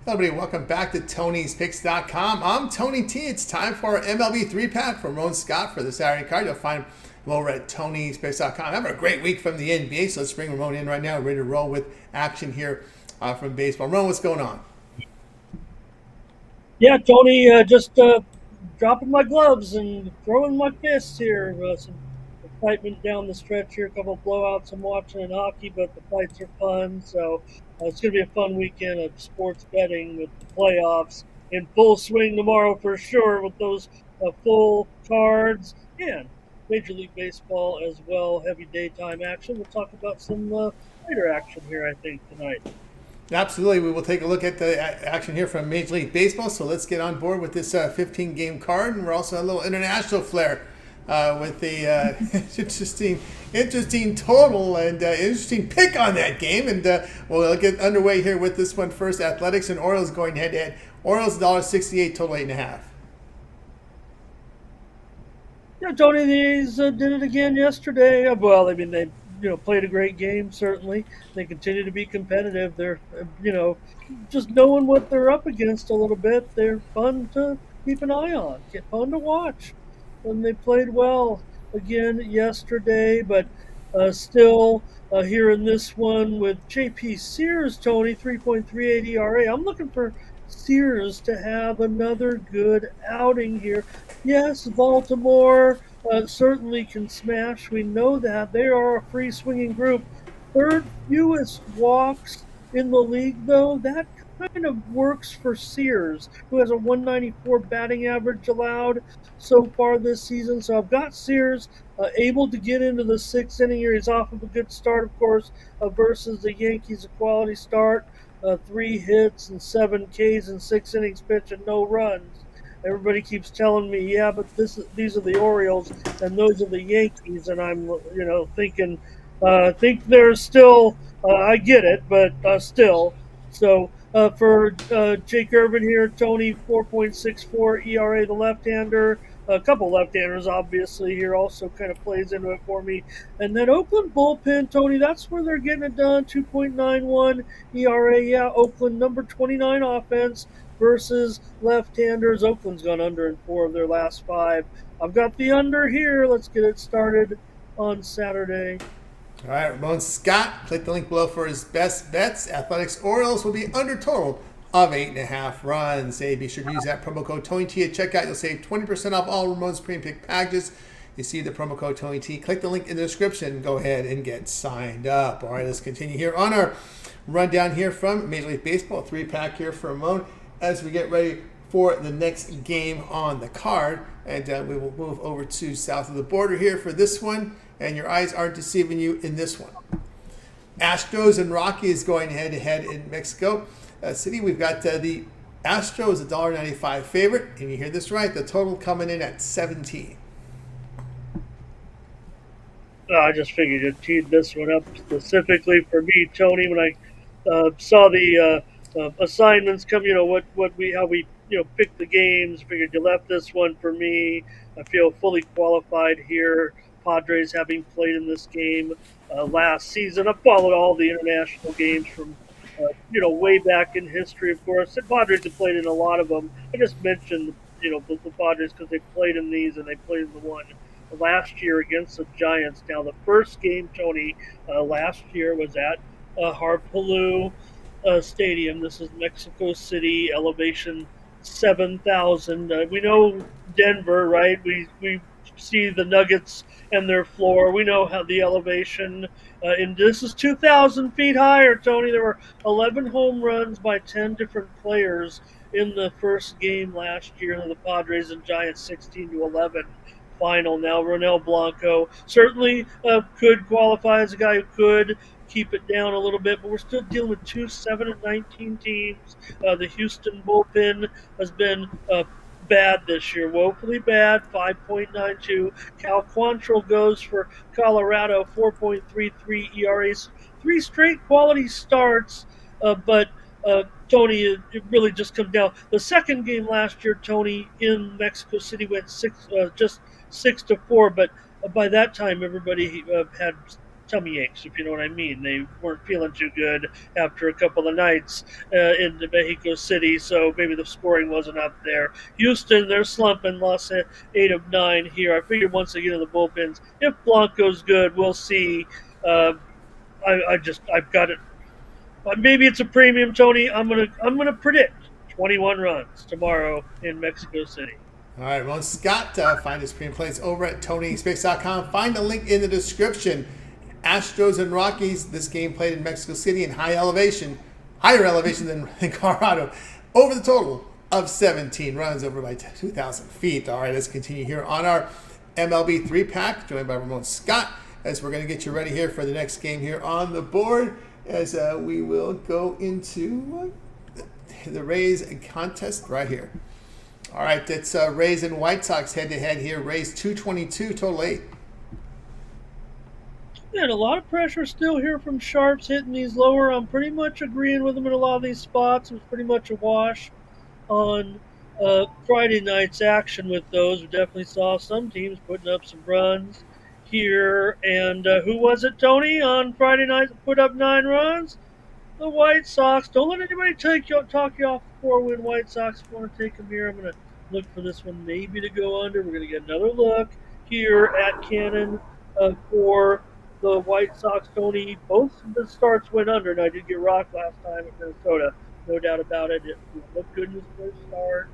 Hello, everybody. Welcome back to Tony'sPicks.com. I'm Tony T. It's time for our MLB 3-pack from Ramon Scott for the Saturday card. You'll find him over at Tony'sPicks.com. Having a great week from the NBA, so let's bring Ramon in right now, ready to roll with action here from baseball. Ramon, what's going on? Yeah, Tony, just dropping my gloves and throwing my fists here. Some excitement down the stretch here, a couple of blowouts I'm watching in hockey, but the fights are fun. So it's going to be a fun weekend of sports betting with the playoffs in full swing tomorrow for sure with those full cards and Major League Baseball as well, heavy daytime action. We'll talk about some later action here, I think, tonight. Absolutely. We will take a look at the action here from Major League Baseball. So let's get on board with this 15-game card. And we're also a little international flair with the interesting total and interesting pick on that game. And we'll get underway here with this one first. Athletics and Orioles going head-to-head. Orioles $1.68, total 8.5. Yeah, Tony, these did it again yesterday. Well, I mean, they played a great game. Certainly, they continue to be competitive. They're just knowing what they're up against a little bit. They're fun to keep an eye on. Get fun to watch. And they played well again yesterday, but still here in this one with J.P. Sears, Tony, 3.38 ERA. I'm looking for Sears to have another good outing here. Yes, Baltimore certainly can smash. We know that. They are a free swinging group. Third fewest walks in the league, though. That kind of works for Sears, who has a 194 batting average allowed so far this season. So I've got Sears able to get into the sixth inning here. He's off of a good start, of course, versus the Yankees, a quality start. 3 hits and 7 Ks in 6 innings pitch and no runs. Everybody keeps telling me, yeah, but these are the Orioles and those are the Yankees, and I'm thinking, think they're still. I get it, but still. So for Jake Irvin here, Tony 4.64 ERA, the left-hander. A couple left-handers, obviously, here also kind of plays into it for me. And then Oakland bullpen, Tony, that's where they're getting it done. 2.91 ERA. Yeah, Oakland number 29 offense versus left-handers. Oakland's gone under in 4 of their last 5. I've got the under here. Let's get it started on Saturday. All right, Ramon Scott, click the link below for his best bets. Athletics Orioles will be under total of 8.5 runs. Hey, be sure to use that promo code TonyT at checkout. You'll save 20% off all Ramon's pre-pick packages. You see the promo code TonyT. Click the link in the description. Go ahead and get signed up. All right, let's continue here on our rundown here from Major League Baseball. 3-pack here for Ramon as we get ready for the next game on the card. And we will move over to south of the border here for this one. And your eyes aren't deceiving you in this one. Astros and Rockies going head-to-head in Mexico City. We've got the Astros, $1.95 favorite. And you hear this right, the total coming in at 17. I just figured you'd teed this one up specifically for me, Tony, when I saw the assignments come. How we pick the games. Figured you left this one for me. I feel fully qualified here. Padres having played in this game last season. I've followed all the international games from way back in history, of course. And Padres have played in a lot of them. I just mentioned the Padres because they played in these and they played in the one last year against the Giants. Now the first game, Tony, last year was at Harpaloo Stadium. This is Mexico City, elevation 7,000. We know Denver, right? We see the Nuggets and their floor. We know how the elevation, and this is 2,000 feet higher, Tony. There were 11 home runs by 10 different players in the first game last year. The Padres and Giants 16-11 final. Now Ronel Blanco certainly could qualify as a guy who could keep it down a little bit, but we're still dealing with 2 7-19 teams. The Houston bullpen has been bad this year, woefully bad, 5.92. Cal Quantrill goes for Colorado, 4.33 ERAs, 3 straight quality starts, but Tony, it really just comes down. The second game last year, Tony, in Mexico City went just 6-4, but by that time everybody had tummy aches, if you know what I mean. They weren't feeling too good after a couple of nights in Mexico City, so maybe the scoring wasn't up there. Houston, they're slumping, lost 8 of 9 here. I figured once they get in the bullpens, if Blanco's good, we'll see. Uh, I've got it. Maybe it's a premium, Tony. I'm gonna predict 21 runs tomorrow in Mexico City. All right, Ramon Scott, find his premium plays over at TonySpace.com. Find the link in the description. Astros and Rockies, this game played in Mexico City in higher elevation than Colorado. Over the total of 17 runs over by 2,000 feet. All right, let's continue here on our MLB 3-pack, joined by Ramon Scott, as we're going to get you ready here for the next game here on the board, as we will go into the Rays contest right here. All right, it's Rays and White Sox head-to-head here. Rays 222, total 8. And a lot of pressure still here from Sharps hitting these lower. I'm pretty much agreeing with them in a lot of these spots. It was pretty much a wash on Friday night's action with those. We definitely saw some teams putting up some runs here. And who was it, Tony, on Friday night that put up 9 runs? The White Sox. Don't let anybody talk you off the 4-win White Sox. If you want to take them here, I'm going to look for this one maybe to go under. We're going to get another look here at Cannon for the White Sox. Tony, both of the starts went under, and I did get rocked last time at Minnesota. No doubt about it. It looked good in his first start.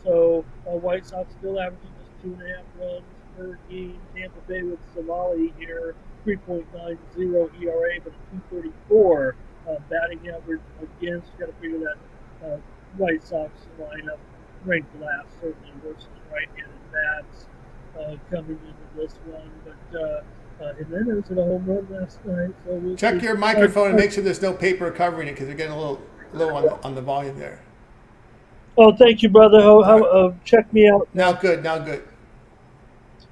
So White Sox still averaging just 2.5 runs per game. Tampa Bay with Somali here, 3.90 ERA, but a 234 batting average against. You got to figure that White Sox lineup ranked last, certainly versus right-handed bats coming into this one. But and then it was a home run last night. So we'll Check see. your microphone and make sure there's no paper covering it, because you're getting a little low on the volume there. Oh, thank you, brother. Check me out. Now good, now good.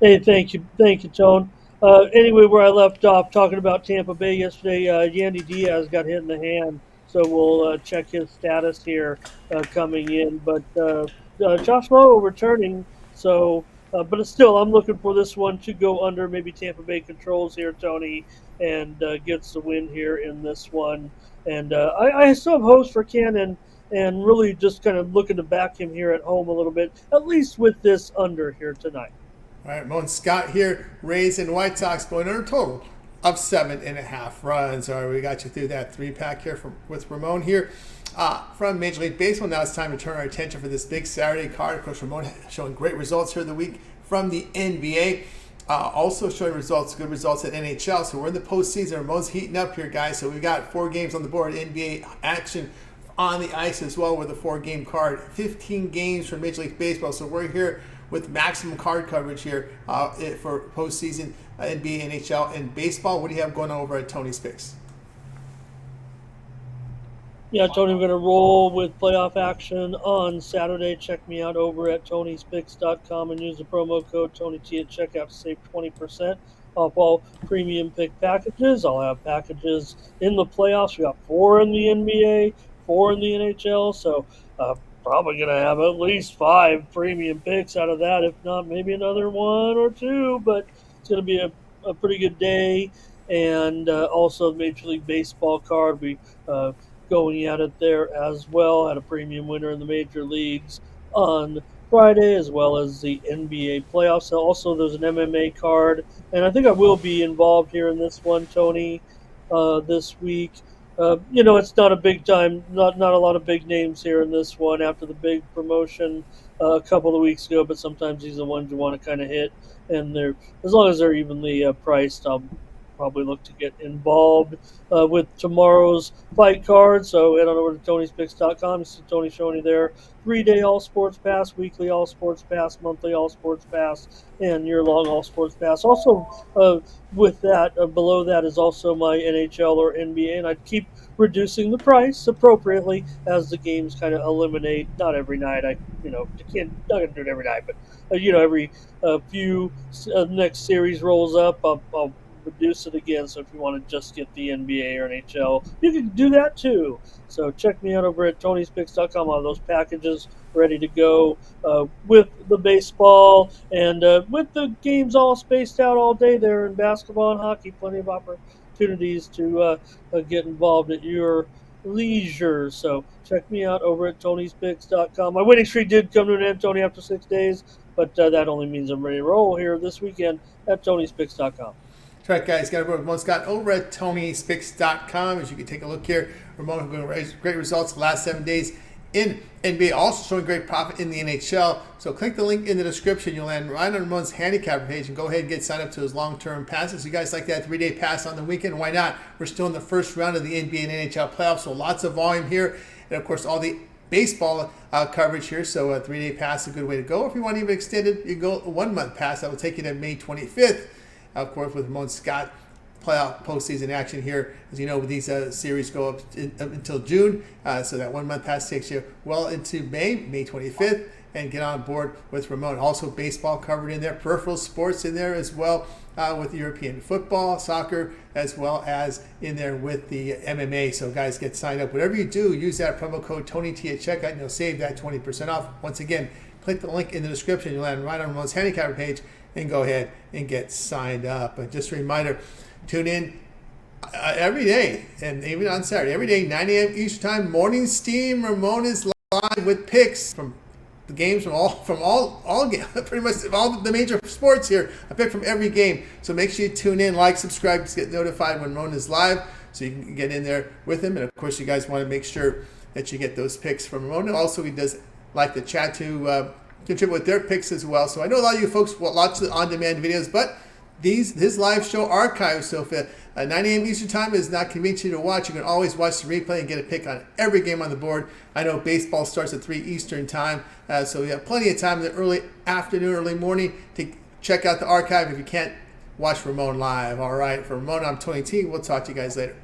Hey, thank you, Tone. Anyway, where I left off talking about Tampa Bay yesterday, Yandy Diaz got hit in the hand, so we'll check his status here coming in. But Josh Lowe returning, so but it's still, I'm looking for this one to go under. Maybe Tampa Bay controls here, Tony, and gets the win here in this one. And I still have hopes for Cannon, and really just kind of looking to back him here at home a little bit, at least with this under here tonight. All right, Ramon Scott here. Rays and White Sox going under a total of 7.5 runs. All right, we got you through that 3-pack here with Ramon here from Major League Baseball. Now it's time to turn our attention for this big Saturday card. Of course, Ramon showing great results here of the week from the NBA. Also showing good results at NHL. So we're in the postseason. Ramon's heating up here, guys. So we've got 4 games on the board. NBA action on the ice as well with a 4-game card. 15 games from Major League Baseball. So we're here with maximum card coverage here for postseason NBA, NHL, and baseball. What do you have going on over at Tony's Picks? Yeah, Tony, I'm going to roll with playoff action on Saturday. Check me out over at Tony'sPicks.com and use the promo code TonyT at checkout to save 20% off all premium pick packages. I'll have packages in the playoffs. We got 4 in the NBA, 4 in the NHL, so probably going to have at least 5 premium picks out of that, if not maybe another 1 or 2, but it's going to be a pretty good day. And also the Major League Baseball card, we going at it there as well. Had a premium winner in the major leagues on Friday, as well as the NBA playoffs. Also, there's an MMA card, and I think I will be involved here in this one, Tony, this week. It's not a big time, not a lot of big names here in this one after the big promotion a couple of weeks ago, but sometimes these are the ones you want to kind of hit, and they're, as long as they're evenly priced, I'll probably look to get involved with tomorrow's fight card. So head on over to Tony'sPicks.com. You see Tony showing you there. 3-day All Sports Pass, weekly All Sports Pass, monthly All Sports Pass, and year-long All Sports Pass. Also, with that, below that is also my NHL or NBA, and I'd keep reducing the price appropriately as the games kind of eliminate. Not every night. Not gonna do it every night, but every few next series rolls up, I'll reduce it again. So if you want to just get the NBA or NHL, you can do that too. So check me out over at Tony'sPicks.com. All those packages ready to go with the baseball and with the games all spaced out all day there in basketball and hockey. Plenty of opportunities to get involved at your leisure. So check me out over at Tony'sPicks.com. My winning streak did come to an end, Tony, after 6 days, but that only means I'm ready to roll here this weekend at Tony'sPicks.com. That's right, guys. Got to go to Ramon Scott over at Tony'sPicks.com. As you can take a look here, Ramon has great results the last 7 days in NBA, also showing great profit in the NHL. So click the link in the description. You'll land right on Ramon's handicap page and go ahead and get signed up to his long-term passes. You guys like that 3-day pass on the weekend? Why not? We're still in the first round of the NBA and NHL playoffs, so lots of volume here. And, of course, all the baseball coverage here. So a 3-day pass is a good way to go. If you want to even extend it, you go a 1-month pass. That will take you to May 25th. Of course, with Ramon Scott playoff postseason action here. As you know, these series go up until June. So that 1-month pass takes you well into May 25th, and get on board with Ramon. Also, baseball covered in there, peripheral sports in there as well, with European football, soccer, as well as in there with the MMA. So guys, get signed up. Whatever you do, use that promo code TonyT at checkout, and you'll save that 20% off. Once again, click the link in the description. You'll land right on Ramon's handicapper page, and go ahead and get signed up. And just a reminder, tune in every day, and even on Saturday, every day, 9 a.m. Eastern Time, Morning Steam. Ramon is live with picks from the games from all games, pretty much all the major sports here. I pick from every game. So make sure you tune in, like, subscribe, to get notified when Ramon is live, so you can get in there with him. And of course, you guys want to make sure that you get those picks from Ramon. And also, he does like the chat to contribute with their picks as well. So I know a lot of you folks watch the on-demand videos, but his live show archives. So if 9 a.m. Eastern Time is not convenient to watch, you can always watch the replay and get a pick on every game on the board. I know baseball starts at 3 Eastern Time, so you have plenty of time in the early afternoon, early morning to check out the archive if you can't watch Ramon live. All right, for Ramon, I'm Tony T. We'll talk to you guys later.